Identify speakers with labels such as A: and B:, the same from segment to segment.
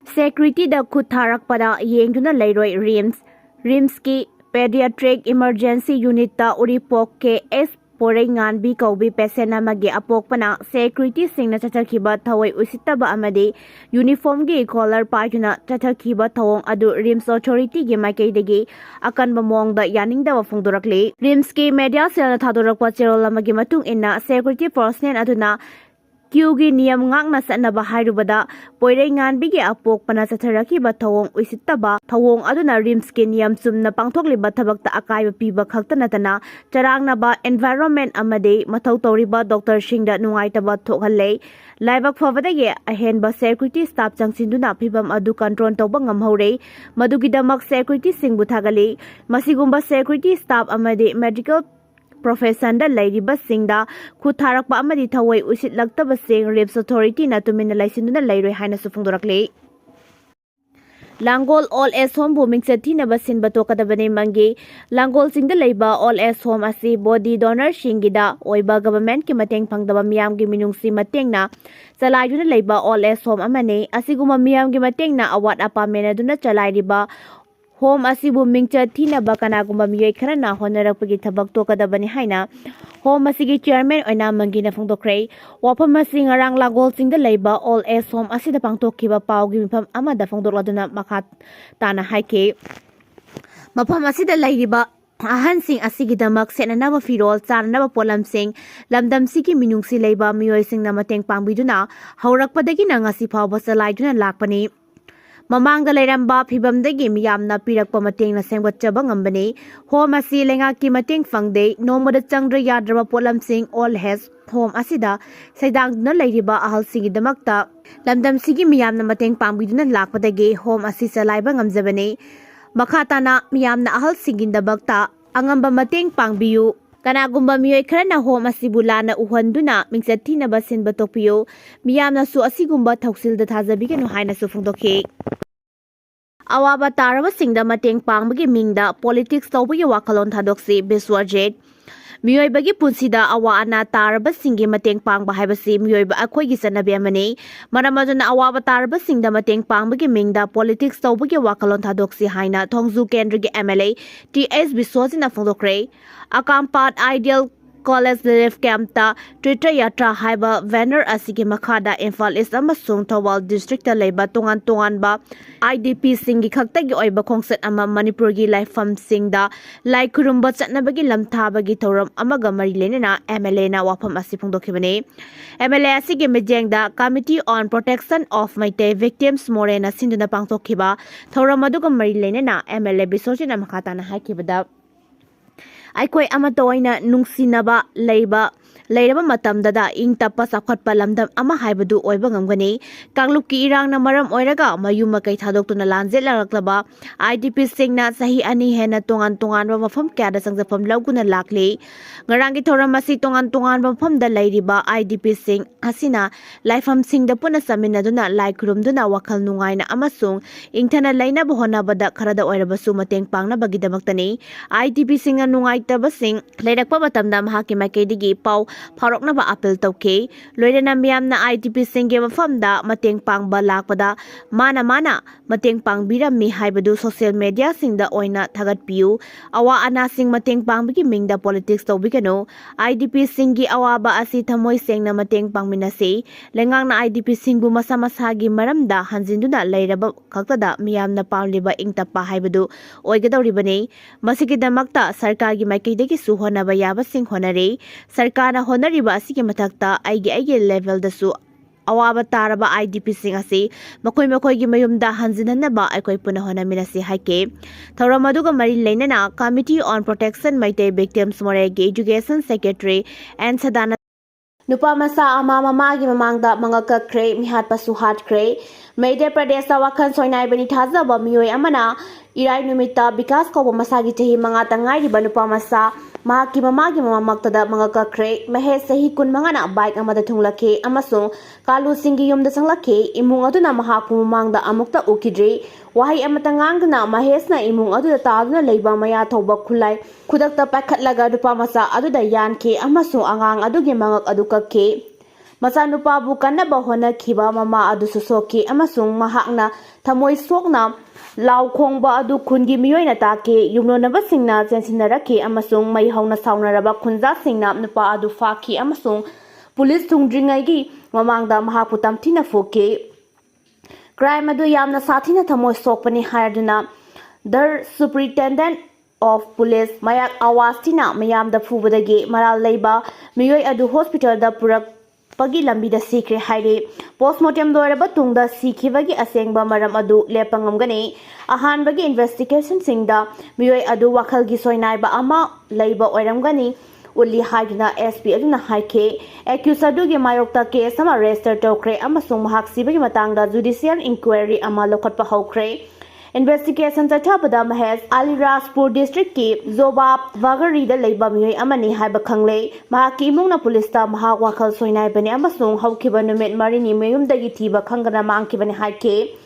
A: Security da khut tharakpada Yengduna Leiroi Rims ki Pediatric Emergency Unit ta Uripok ke S Porengan bi kaubi patient amagi apokpana security singna chathakhiba thawai usitaba amadi uniform gi collar paituna chathakhiba thawong adu Rims authority gi maikaidagi akanba Mangda yaningda phongdorakle Rims ki media cell thadorakpa cherol amagi matung inna security personnel aduna Kyugi niyam ngakna sanaba hyriba poirengan bigi apok pana chatharakiba thawong usitaba thawong aduna Rims ke niyam sumna pangthokliba thabakta akaiba piba khaktanatana charangnaba environment amade mathau toriba doctor singda nungaitaba thokhalle laibak phawadagi ahenba security staff changsinduna phibam adu control tawba ngamhore madugidamak security singbu thagali masigumba security staff amade medical Profession da Leiriba Singda Kutharakpa amadi thawai usitlakta sing Rims authority na tumina laisinduna Leiroi haina sufungdorakle Langol all as home booming satina basin batokadabane mangi Langol singda leiba all as home asi body donor shingida oiba government ki mateng pangdaba miyam gi minungsi matengna chalaiduna leiba all as home amane asiguma miyam gi matengna awat apa menaduna chalairiba Home asibu Mingchat thina bakana gumba miyoi kharana honarakpagi thabak tokadabani haina Home asigi chairman oina mangina phongdokre wafam asi ngarang Langol singda leiba all as home asida pangtokhiba paugi mifam amada phongdokladuna makha tana haike mafam asida leiriba ahan sing asigidamak senanaba firol chananaba polamsing lamdam sigi minungsi leiba miyoi singna mateng pangbiduna haurakpadagi na ngasi phawba chalaiduna lakpani Mangda Leiramba Pibamdagi Miyamna Pirakpa Mateng na Sengwatchaba ngambani Home asi lengaki mateng fangde nomada changra yadraba polam sing all has home asida saidangna leiriba ahal singidamakta lamdam sigi miyamna mateng pangbiduna lakpadagi home asi salaiba ngamjabani makhatana miyamna ahal singindabakta angamba mateng pangbiyu Kanagumba miyoi kharana home asibulana uhanduna Mingchat thina basin batokpiyo miyamna su asigumba thoksilda thajabiganu haina su phongdokhe Awaba taraba singda mateng pangbagi mingda politics tawbagi wakalon thadokse Biswajet Miyoibagi punsida awa ana taraba singi mateng pangba haibasi miyoiba akhoigi sanabi amani maramaduna awaba taraba singda mateng pangbagi mingda politics tawbagi wakalon thadokse haina thongju kendra gi MLA TS Biswajina phongdokre Akampat Ideal College Relief Camp ta twjarkani haiba banner asigi makhada Imphal East amasung Thawal District ta leiba tongan ba IDP singi khaktagi oiba khongsat ama Manipur gi laifam singda lai khurumba chatnabagi lamthabagi thoram amaga mari lenena MLA na wafam asi phongdokhibani MLA asigi mejengda Committee on Protection of Maite Victims Morena sinduna pangtokhiba thoram aduga mari lenena MLA Bisojina makhatana haikibada Aikoi amata oina nungsinaba leiraba matamdada ing tappa sakhatpa lamdam ama haibadu oiba ngamgani kanglupki irangna maram oiraga mayuma kai thadoktuna lanjelaklaba IDP singna sahi ani hena tongan ba mafam kyada sangjapam lauguna lakle ngarangi thoram asi tongan ba mafam da leiriba IDP sing asina laifam singda puna saminaduna laikurumduna wakhal nungaina amasung ingthana leina bohona bada kharada oirabasu mateng pangna bagidamaktani IDP singna nungai tabasing leirakpa matamda mahaki maikaidigi pau Faroknaba apel tauke loirena miyamna IDP singge mafamda mateng pangba lakpada mana mateng pangbirami haibadu social media singda oina thagatpiu awa ana sing mateng pangbigi mingda politics tawbigano IDP singgi awaba asi thamoi sengna mateng pangminase lengangna IDP singbu masa masagi maramda hanjinduna leiraba khaktada miyamna pawliba ingtappa haibadu oigadawribani masigidamakta sarkargi maikaidagi suhonaba yaba sing honare sarkana honariba asigi mathakta aigi level dasu awaba taraba IDP sing asi makoi gi mayumda hanjinhanaba aikoi puna honaminasi haike thoramaduga mari leinana Committee on Protection Maite Victims Moregi Education Secretary and Sadana Nupa masa ama mamagi mamangda Mangak Kakhre mihat pasu hatkre Madhya Pradesh wakan soinai bani thazaba miyoi amana irai numita bikas ko masagi chahi mangata ngairiba nupa masa mahaki mamagi mamamaktada Mangak Kakhre mahe sahi kun mangana bike amada thunglakhe amasung kalu singi yumda sanglakhe imung aduna mahapu mamangda amukta ukidri wahai amata ngangna mahesna imung aduda taduna leiba maya thoba khulai khudakta pakhatlaga nupa masa aduda yankhe amasung angang adugi mangak adu kakhe Machanupabu kannaba honakhiba mama adu soki amasung mahakna thamoi sokna lau khongba adu khungi miyoina take yumlonabasingna chensinaraki amasung mai hauna saunaraba khunja singna nupa adu fakhi amasung police thungdringai gi mamangda mahapu tamthina foke crime adu yamna sathina thamoi sokpani hayaduna the superintendent of police mayak awastina mayamda fubadagi maral leiba miyoi adu hospital da purak pagi lambi da sikre haire postmortem loiraba tungda sikhibagi asengba maram adu lepangamgani ahan bagi investigation singda miyoi adu makhlgi soinaiba ama leiba oiramgani ulli haiduna SP aduna haike accused adugi mayokta case ama register tokre amasung mahaksibagi matangda judicial inquiry ama lokhatpa hokre investigation chathapada mahes Alirajpur district ki Zobab Wagari da leiba miyoi amani haiba khangle mahaki imungna police ta mahak wakhal soinai bani amasung haukiba numit marini meyumdagi thiba khangana mangkibani haike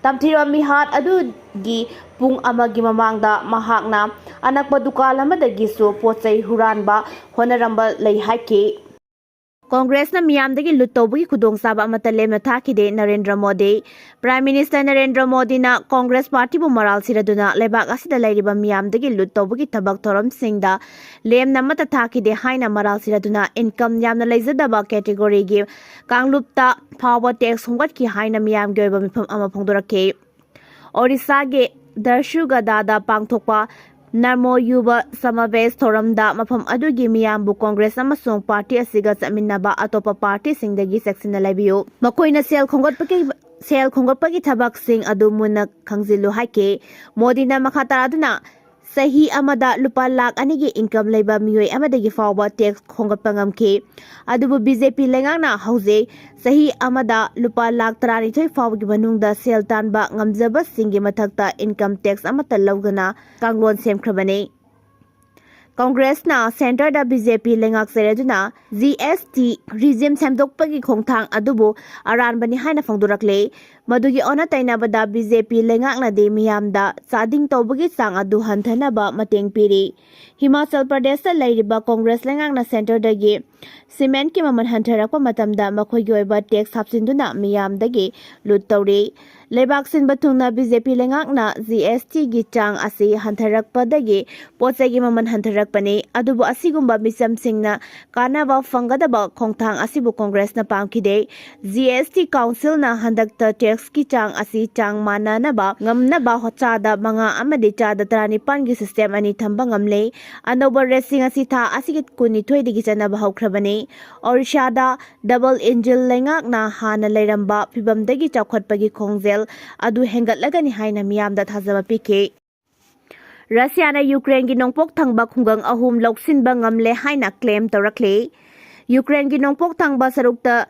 A: tamthira mihat adu gi pung amagi mamangda mahakna anakpa dukal amadagi so pochai huranba honaramba lei haike Congress na miyamdagi luttobagi khudongchaba amata lemna thakide Narendra Modi Prime Minister Narendra Modi na Congress Party bu maral siraduna lebak asida lairiba miyamdagi luttobagi thabak thoram singda lemna mata thakide haina maral siraduna income yamna leijadaba category gi kanglupta power tax hongat ki haina miyamgi oiba mifam ama phongdorake Orissa ge Darshuga dada pangthokpa Narmo Yuba Samavesh Thoramda Mafam Adugi Miyambu Congress amasung party asiga chaminaba atopa party singdagi section labiyo makoina sel khongotpagi thabak sing adu muna khangzilu haike Modi na makataraduna sahi amada lupa lakh anigi income leiba miyoi amadagi fawba tax khongotpa ngamke adubu BJP lengangna hauze sahi amada lupa lakh 32 fawgi manungda sel tanba ngamjaba singi mathakta income tax amata lawgana kanglon semkhrabane Congress na Center da BJP lengak sereduna GST regime samdokpagi khongthang adubu aran bani haina phangdurakle madugi ona tainabada BJP lengak na de miyamda chading tawbagi chang adu hanthanaba mateng piri Himachal Pradesh da lairiba Congress lengak na Center dagi cement ki maman hantarakpa matamda makhoigi oiba tax hapsinduna miyamdagi lut tawri lebak sinba thungna BJP lengak na GST gi chang asi hantarakpadagi pochagi maman hantarakpani adubu asigumba misam singna kanaba fangadaba khongthang asibu Congress na pamkhide GST Council na handakta tax ki chang asi chang mananaba ngamnaba hochada manga amadi chada 35 gi system ani thamba ngamle anouba racing asi tha asigit kuni thoidigi chanaba haukrabani Orissa da double engine lengak na hana leiramba phibamdagi chawkhatpagi khongjel adu hengatlagani haina miyamda thajaba pike Russia na Ukraine gi nongpok thangba khungang ahum loksinba ngamle haina claim torakle Ukraine gi nongpok thangba sarukta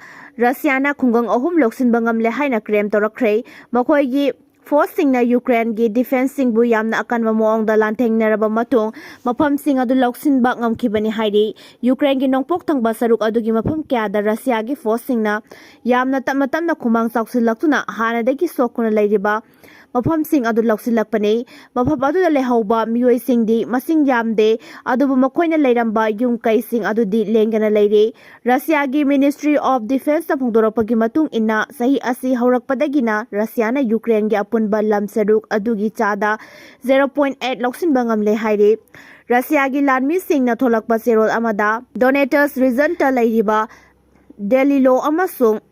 A: Russia na khungang ahum loksinba ngamle haina claim torakre makhoi gi forcing na Ukraine gi defense singbu yamna akanwa moongda lanthengnaraba matung mafam sing adu loksinba ngamkhibani hairi Ukraine gi nongpok thangba saruk adugi mafam kya da Russia gi forcing na yamna tamna khumang chawsilaktuna hanadagi sokuna leiriba mafam sing adu loksilakpani mafam adu lehauba miyoi singdi masing yamde adubu makhoina leiramba yung kai sing adu di lengana leire Russia gi Ministry of Defense na phongdorakpagi matung inna sahi asi haurakpadagina Russia na Ukraine gi apunba lam saruk adugi chada 0.8 loksinba ngamle haire Russia gi lanmi sing na tholakpa serol amada donators region ta leiriba Delilo amasung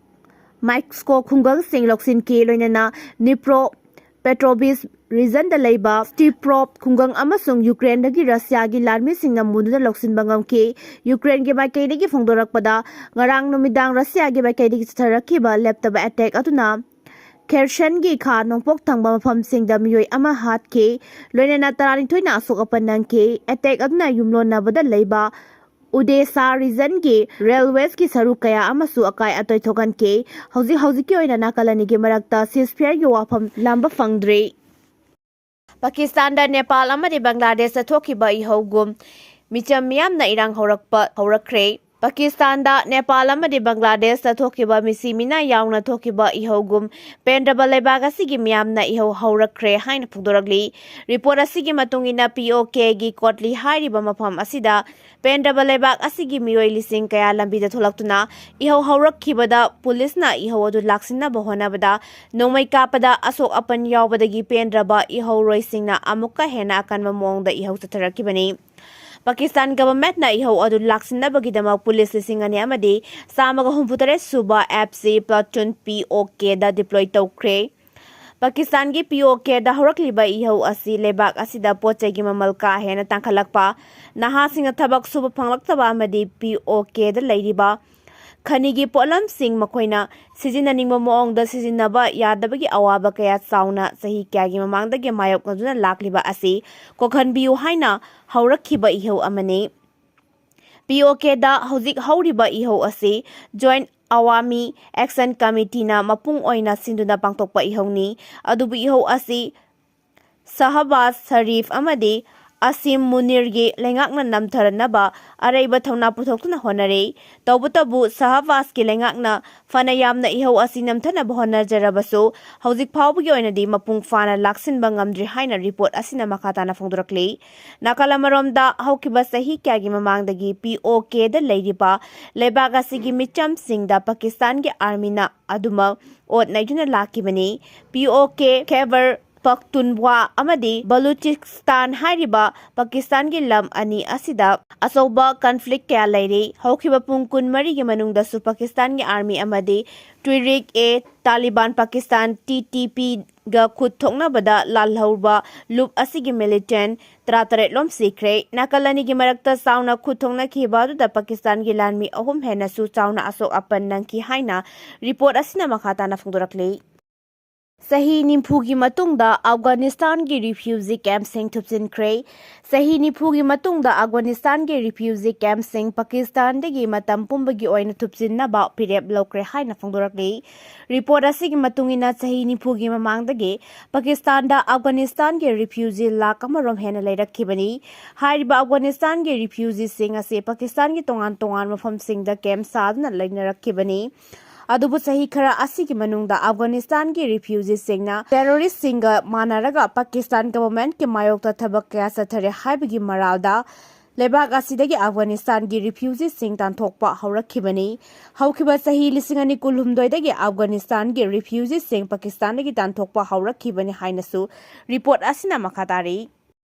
A: Mikesko khungang sing loksin ki loinana Nipro Petrovsk region da leiba Stiprop khungang amasung Ukraine dagi Russia gi larmi singna muduna loksin bangam ke Ukraine gi bakai dagi phongdorakpada ngarang numidang Russia gi bakai dagi charakhiba laptop attack atuna Kherson gi kha nongpok thangba mafam singda miyoi ama hat ke loinana tarani thoina asok apanang ke attack atuna yumlon nabada leiba Odessa region gi railways ki saru kaya amasu akai atoi thokan ke hauji ki oina nakalani gi marakta ceasefire gi wafam lamba fangdre Pakistan da Nepal amadi Bangladesh thokiba ihogum micham miyam na irang horakpa horakre Pakistanda, Nepal amadi Bangladesh da thokiba misimina yauna thokiba ihogum pendraba leibag asigi miyamna iho haurakre haina phugdoragli report asigi matungina POK gi kotli hyriba mafam asida pendraba leibag asigi mioi lising kaya lambida tholaktuna iho haurakkhibada police na iho adu laksinna bahonabada nomai kapada asok apan yawbadagi pendraba iho roisingna amukka hena akanma mongda iho tatharakibani Pakistan government na iho adu laksinna bagidama police lisingani amadi samaga humputare suba FC platoon POK da deploy tawkre Pakistan gi POK da horakliba iho asi lebak asida poche gi mamal ka hena tangkhalakpa naha singa thabak suba phanglaktaba amadi POK da leiriba Khanigi polam sing makoina sijinaning moong da sijinaba yadabagi awaba kaya sauna sahi kyagi mamangda ge mayok naduna lakliba asi kokhan biu haina haurakhiba iho amani POK da hozik hauriba iho asi joint awami action committee na mapung oina sinduna pangtokpa ihoni adubu iho asi sahabaz sharif amadi Asim Munirgi lengakna namtharanaba araiba thawna puthokna honare tawbutabu sahavas ki lengakna fanayamna iho asi namthana bhona jarabaso hauzik phawbugi oinadi mapung fana laksin bangamdri haina report asina makhatana phongdorakle nakalamaramda haukiba sahi kyagi mamangdagi POK da leiriba lebag asigi micham singda Pakistan gi army na aduma ot naijuna lakibani POK Khyber Pakhtunkhwa amadi Baluchistan hyriba Pakistan gi lam ani asida asoba conflict kya leire hokhiba pung kun mari gi manungda su Pakistan gi army amadi Tehrik Taliban Pakistan TTP ga khut thokna bada lalhauba loop asigi militant tratare lom sikre nakalani gi marakta sauna khut thokna khiba da Pakistan gi lanmi ahum hena su sauna asok apan nangki haina report asina makhata na phungdorakle Sahi nimpugi matungda Afghanistan gi refugee camp sing thupsin kre Sahi nimpugi matungda Afghanistan gi refugee camp sing Pakistan degi matam pumbagi oina thupsin na ba pirep lokre haina phongdorakle report asigi matungina sahi nimpugi mamangdagi Pakistan da Afghanistan gi refugee lak amarom hena leirakhibani hyriba Afghanistan gi refugee sing ase Pakistan gi tongan mafam sing da camp sadna leinarakibani adubu sahi khara asigi manungda Afghanistan gi refugees singna terrorist singa manaraga Pakistan government ki mayokta thabak kya sathare haibagi maralda lebak asidagi Afghanistan gi refugees sing tanthokpa haurakhibani haukiba sahi lisingani kulhumdoi dagi Afghanistan gi refugees sing Pakistan dagi tanthokpa haurakhibani hainasu report asina makhatari